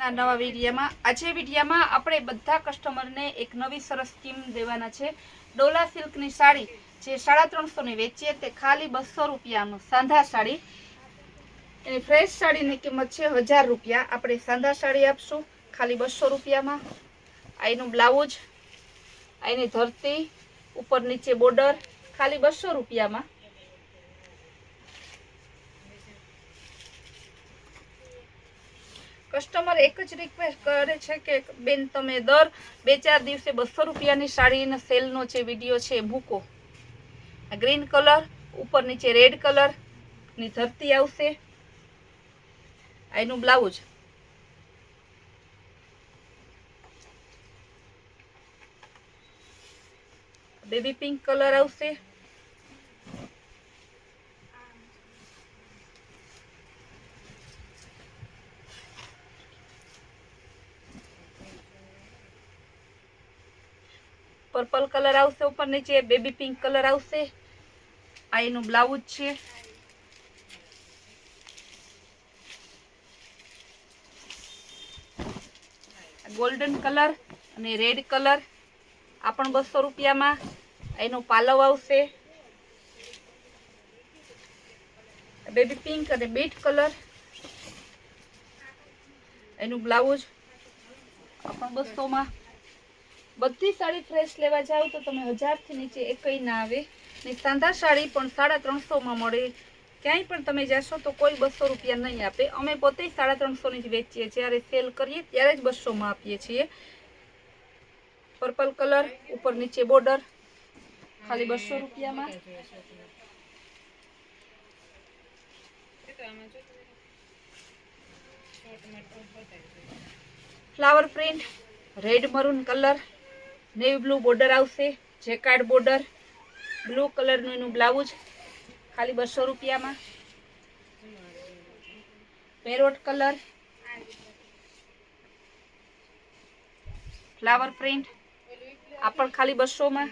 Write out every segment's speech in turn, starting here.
આ નવા વિડીયોમાં। આજે વિડીયોમાં આપણે બધા કસ્ટમરને એક નવી સરસ સ્કીમ દેવાના છે। ડોલા સિલ્કની સાડી જે 350 ની વેચીએ તે ખાલી 200 રૂપિયામાં સાંધા સાડી। એની ફ્રેશ સાડીની કિંમત છે 1000 રૂપિયા। આપણે સાંધા સાડી આપશું ખાલી 200 રૂપિયામાં। આનું બ્લાઉઝ, આની ધરતી, ઉપર નીચે બોર્ડર ખાલી 200 રૂપિયામાં। કસ્ટમર એક જ રિક્વેસ્ટ કરે છે કે બેન તમે દર 2-4 દિવસે 200 રૂપિયાની સાડીના સેલનો જે વિડીયો છે મૂકો। આ ગ્રીન કલર, ઉપર નીચે રેડ કલર ની ધરતી આવશે। આનું બ્લાઉઝ, બેબી પિંક કલર આવશે। पर्पल कलर आवશે, ઉપર નીચે બેબી પિંક કલર આવશે। આ એનું બ્લાઉઝ છે। ગોલ્ડન કલર અને રેડ કલર આ પણ 200 રૂપિયામાં। એનો પાલવ આવશે બેબી પિંક અને બીટ કલર। એનું બ્લાઉઝ આ પણ 200 માં। બધી સાડી ફ્રેશ લેવા જાવ તો તમે 1000 થી નીચે એકય ના આવે। ને સાંધા સાડી પણ 350 માં મળે। ક્યાંય પણ તમે જશો તો કોઈ 200 રૂપિયા નહીં આપે। અમે પોતે 350 ની જ વેચીએ। જ્યારે સેલ કરીએ ત્યારે જ 200 માં આપીએ છીએ। पर्पल कलर, ऊपर नीचे बॉर्डर खाली 200 રૂપિયામાં। Flower print, red maroon colour, navy blue border आवશે। जेकार्ड बॉर्डर, ब्लू कलर નું એનું બ્લાઉઝ ખાલી 200 રૂપિયામાં। પેરોટ કલર, फ्लावर प्रिंट આ પણ ખાલી 200 માં।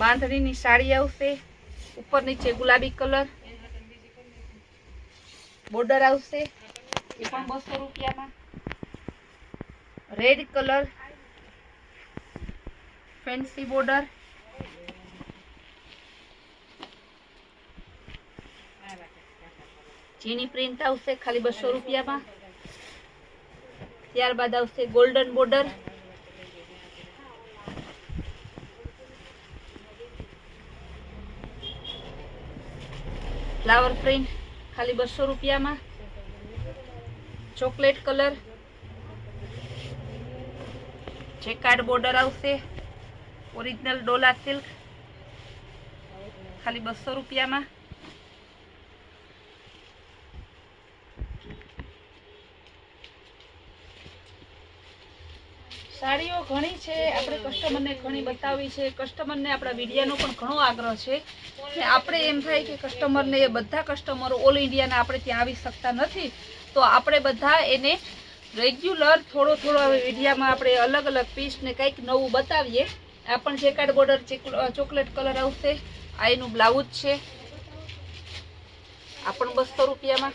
બાંધણીની સાડી આવશે, ઉપર નીચે ગુલાબી કલર બોર્ડર આવશે, એ પણ 200 રૂપિયામાં। રેડ કલર ફેન્સી બોર્ડર, ઝીણી પ્રિન્ટ આવશે ખાલી 200 રૂપિયામાં। ત્યારબાદ આવશે ગોલ્ડન બોર્ડર, फ्लावर प्रिंट खाली 200 રૂપિયામાં। ચોકલેટ કલર, જેકાર્ડ બોર્ડર આવશે, ઓરિજિનल ડોલા સિલ્ક ખાલી 200 રૂપિયામાં। સાડીઓ ઘણી છે, આપણે કસ્ટમરને ઘણી બતાવી છે। કસ્ટમરને આપણા વિડીયોનો પણ ઘણો આગ્રહ છે કે આપણે એમ થાય કે કસ્ટમરને બધા કસ્ટમરો ઓલ ઇન્ડિયાના આપણે ત્યાં આવી શકતા નથી, તો આપણે બધા એને રેગ્યુલર થોડો થોડો વિડીયોમાં આપણે અલગ અલગ પીસ ને કંઈક નવું બતાવીએ। આ પણ જેકાર્ડ બોર્ડર ચોકલેટ કલર આવશે। આ એનું બ્લાઉઝ છે, આ પણ 200 રૂપિયામાં।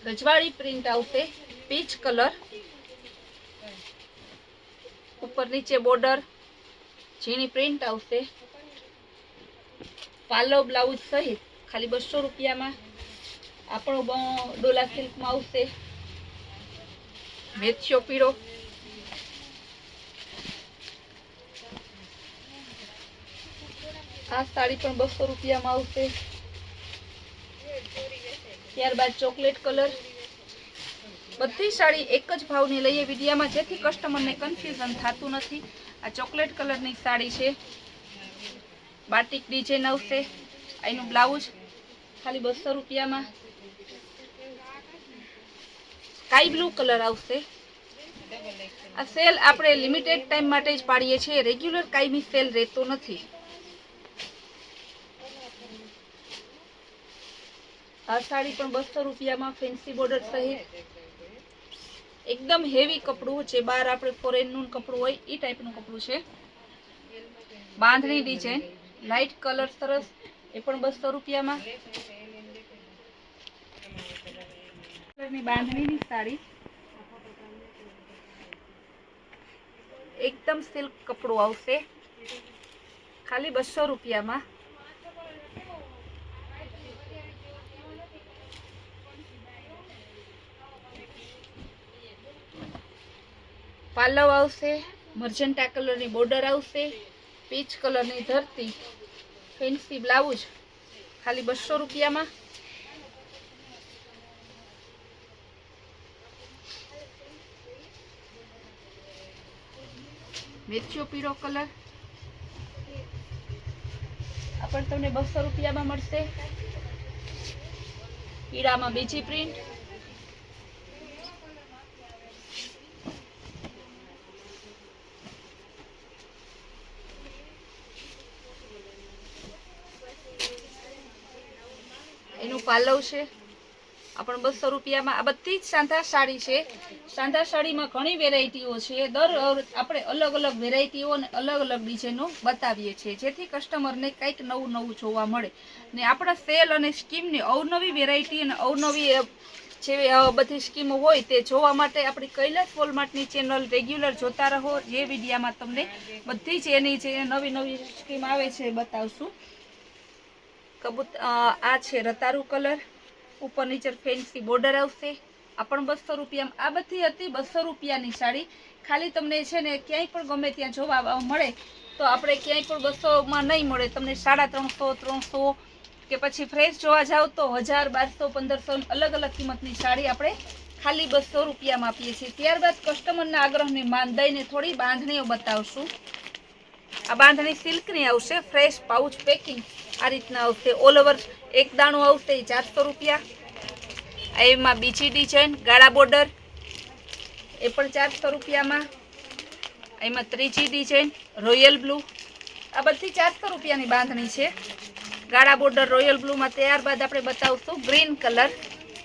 રજવાડી પ્રિન્ટ આવશે, પીચ કલર, ઉપર નીચે બોર્ડર ઝીણી પ્રિન્ટ આવશે। પાલો બ્લાઉઝ સહિત ખાલી 200 રૂપિયામાં। આ પણ ડોલા સિલ્કમાં આવશે, મેથિયો પીળો, આ સાડી પણ 200 રૂપિયામાં આવશે। ત્યારબાદ ચોકલેટ કલર। બધી સાડી એક જ ભાવની લઈએ વિડીયામાં, જેથી કસ્ટમરને કન્ફ્યુઝન થતું નથી। આ ચોકલેટ કલરની સાડી છે, બાટિક ડિઝાઇન આવશે। એનું બ્લાઉઝ ખાલી 200 રૂપિયામાં। સ્કાય બ્લુ કલર આવશે। આ સેલ આપણે લિમિટેડ ટાઈમ માટે જ પાડીએ છીએ, રેગ્યુલર કાયમી સેલ રહેતો નથી। આ સાડી પણ 200 રૂપિયામાં, ફેન્સી બોર્ડર સહિત। એકદમ હેવી કપડું છે, બહાર આપણે ફોરેનનું કપડું હોય એ ટાઈપનું કપડું છે। બાંધણી ડિઝાઇન, લાઇટ કલર સરસ, એ પણ 200 રૂપિયામાં। કલરની બાંધણીની સાડી, એકદમ સિલ્ક કપડું આવશે, ખાલી 200 રૂપિયામાં. પાલવ આવશે, મર્જન્ટા કલરની બોર્ડર આવશે, પીચ કલરની ધરતી, ફેન્સી બ્લાઉઝ, ખાલી 200 રૂપિયામાં. મેચિયો પીળો કલર, આ પણ તમને 200 રૂપિયામાં મળશે. પીળામાં બીજી પ્રિન્ટ, એનું પાલવ છે, આ પણ 200 રૂપિયામાં. આ બધી જ સાંધા સાડી છે. સાંધા સાડીમાં ઘણી વેરાયટીઓ છે. આપણે અલગ અલગ વેરાયટીઓ અને અલગ અલગ ડિઝાઇનો બતાવીએ છીએ, જેથી કસ્ટમરને કંઈક નવું નવું જોવા મળે. ને આપણા સેલ અને સ્કીમની અવનવી વેરાયટી અને અવનવી જે બધી સ્કીમો હોય તે જોવા માટે આપણી કૈલાસ વોલમાર્ટની ચેનલ રેગ્યુલર જોતા રહો. જે વિડીયામાં તમને બધી જ એની જે નવી નવી સ્કીમ આવે છે બતાવશું. આ છે રતારું કલર, ઉપર નીચે ફેન્સી બોર્ડર આવશે, આ પણ 200 રૂપિયામાં. આ બધી હતી 200 રૂપિયાની સાડી. ખાલી તમને છે ને ક્યાંય પણ ગમે ત્યાં જોવા મળે તો આપણે ક્યાંય પણ 200માં નહીં મળે તમને. 350, 300 કે પછી ફ્રેશ જોવા જાવ તો 1000, 1200, 1500 અલગ અલગ કિંમતની સાડી આપણે ખાલી 200 રૂપિયામાં આપીએ છીએ. ત્યારબાદ કસ્ટમરના આગ્રહને માન દઈને થોડી બાંધણીઓ બતાવશું. આ બાંધણી સિલ્કની આવશે, ફ્રેશ પાઉચ પેકિંગ આ રીતના આવશે. ઓલ ઓવર એક દાણું આવશે 400 રૂપિયા. એમાં બીજી ડિઝાઇન ગાળા બોર્ડર, એ પણ 400 રૂપિયામાં. એમાં ત્રીજી ડિઝાઇન રોયલ બ્લુ, આ બધી 400 રૂપિયાની બાંધણી છે. ગાળા બોર્ડર રોયલ બ્લુમાં. ત્યારબાદ આપણે બતાવશું ગ્રીન કલર,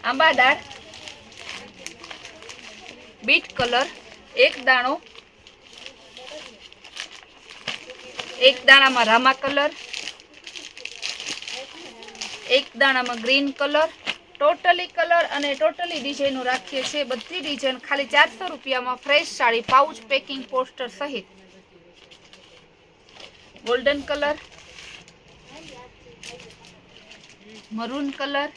આંબાદાળ, બીટ કલર, એક દાણો, એક દાણામાં રામા કલર, એક દાણામાં ગ્રીન કલર. ટોટલી કલર અને ટોટલી ડિઝાઇનો રાખીએ છીએ. બધી ડિઝાઇન ખાલી 400 રૂપિયામાં. Fresh sari pouch packing poster સહિત. ગોલ્ડન કલર, મરૂન કલર,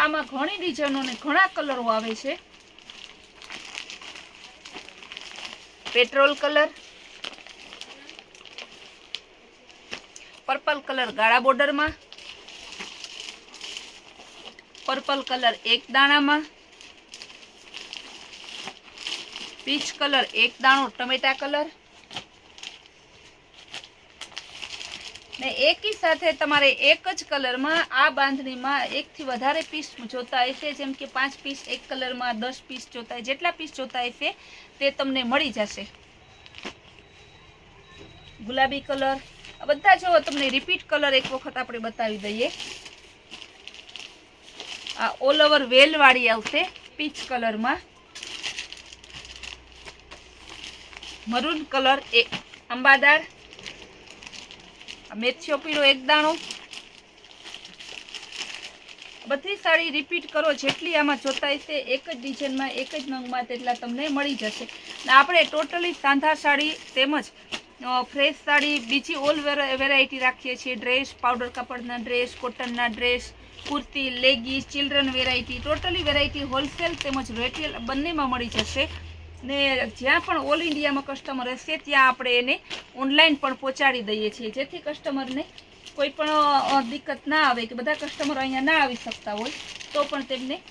આમાં ઘણી ડિઝાઇનો અને ઘણા કલરો આવે છે. પેટ્રોલ કલર, પર્પલ કલર ગાળા બોર્ડરમાં, પર્પલ કલર એક દાણામાં, પીચ કલર એક દાણો, ટમેટા કલર. ને એકી સાથે તમારે એક જ કલરમાં આ બાંધણીમાં એકથી વધારે પીસ જોતા હશે, જેમ કે 5 પીસ એક કલરમાં, 10 પીસ જોતા હોય, જેટલા પીસ જોતા હશે તે તમને મળી જશે. ગુલાબી કલર, આ બધા જો તમને રિપીટ કલર એક વખત આપણે બતાવી દઈએ. આ ઓલ ઓવર વેલ વાળી આવશે પીચ કલરમાં. મરૂન કલર એક આંબાદાળ, મેથીઓ પીળો એક દાણો. બધી સાડી રિપીટ કરો, જેટલી આમાં જોતા હશે એક જ ડિઝાઇનમાં એક જ નંગમાં તેટલા તમને મળી જશે. ને આપણે ટોટલી સાંધા સાડી તેમજ ફ્રેશ સાડી બીજી ઓલ વેરાયટી રાખીએ છીએ. ડ્રેસ, પાવડર કાપડના ડ્રેસ, કોટનના dress, kurti, leggings, children variety, totally variety wholesale તેમજ રિટેલ બંનેમાં મળી જશે. ને જ્યાં પણ ઓલ ઇન્ડિયામાં કસ્ટમર હશે ત્યાં આપણે એને ઓનલાઈન પણ પહોંચાડી દઈએ છીએ, જેથી કસ્ટમરને કોઈ પણ દિક્કત ના આવે કે બધા કસ્ટમર અહીંયા ના આવી શકતા હોય તો પણ તેમને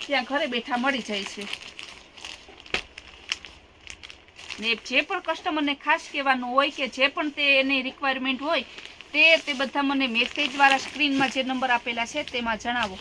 ત્યાં ઘરે બેઠા મળી જાય છે. ને જે પણ કસ્ટમરને ખાસ કહેવાનું હોય કે જે પણ તે એની રિક્વાયરમેન્ટ હોય તે બધા મને મેસેજ વાળા સ્ક્રીનમાં જે નંબર આપેલા છે તેમાં જણાવો.